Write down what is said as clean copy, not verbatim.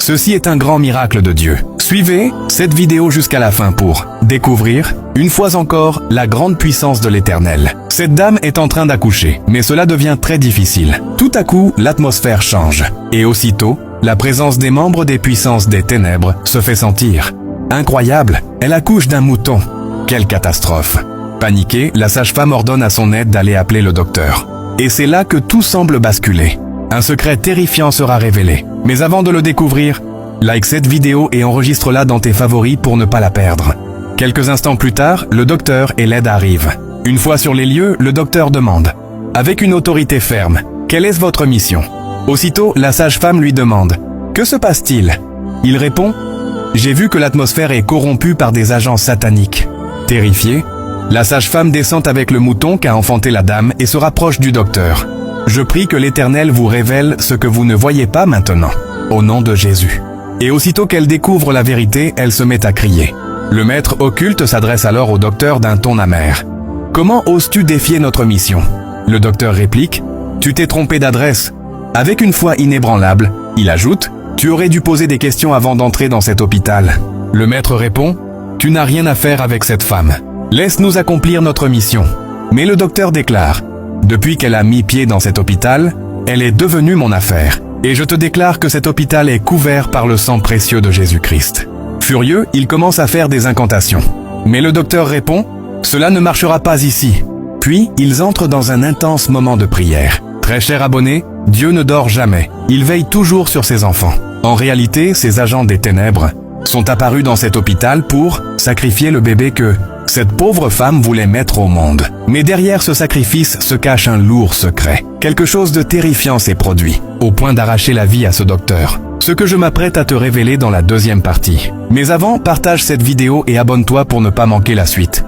Ceci est un grand miracle de Dieu. Suivez cette vidéo jusqu'à la fin pour découvrir, une fois encore, la grande puissance de l'Éternel. Cette dame est en train d'accoucher, mais cela devient très difficile. Tout à coup, l'atmosphère change. Et aussitôt, la présence des membres des puissances des ténèbres se fait sentir. Incroyable, elle accouche d'un mouton. Quelle catastrophe! Paniquée, la sage-femme ordonne à son aide d'aller appeler le docteur. Et c'est là que tout semble basculer. Un secret terrifiant sera révélé. Mais avant de le découvrir, like cette vidéo et enregistre-la dans tes favoris pour ne pas la perdre. Quelques instants plus tard, le docteur et l'aide arrivent. Une fois sur les lieux, le docteur demande, avec une autorité ferme, « Quelle est votre mission ?» Aussitôt, la sage-femme lui demande, « Que se passe-t-il » Il répond, « J'ai vu que l'atmosphère est corrompue par des agents sataniques. » Terrifiée, la sage-femme descend avec le mouton qu'a enfanté la dame et se rapproche du docteur. « Je prie que l'Éternel vous révèle ce que vous ne voyez pas maintenant, au nom de Jésus. » Et aussitôt qu'elle découvre la vérité, elle se met à crier. Le maître occulte s'adresse alors au docteur d'un ton amer. « Comment oses-tu défier notre mission ?» Le docteur réplique, « Tu t'es trompé d'adresse. » Avec une foi inébranlable, il ajoute, « Tu aurais dû poser des questions avant d'entrer dans cet hôpital. » Le maître répond, « Tu n'as rien à faire avec cette femme. Laisse-nous accomplir notre mission. » Mais le docteur déclare, « Depuis qu'elle a mis pied dans cet hôpital, elle est devenue mon affaire. Et je te déclare que cet hôpital est couvert par le sang précieux de Jésus-Christ. » Furieux, il commence à faire des incantations. Mais le docteur répond, « Cela ne marchera pas ici. » Puis, ils entrent dans un intense moment de prière. Très cher abonné, Dieu ne dort jamais. Il veille toujours sur ses enfants. En réalité, ces agents des ténèbres sont apparus dans cet hôpital pour sacrifier le bébé que cette pauvre femme voulait mettre au monde. Mais derrière ce sacrifice se cache un lourd secret. Quelque chose de terrifiant s'est produit, au point d'arracher la vie à ce docteur. Ce que je m'apprête à te révéler dans la deuxième partie. Mais avant, partage cette vidéo et abonne-toi pour ne pas manquer la suite.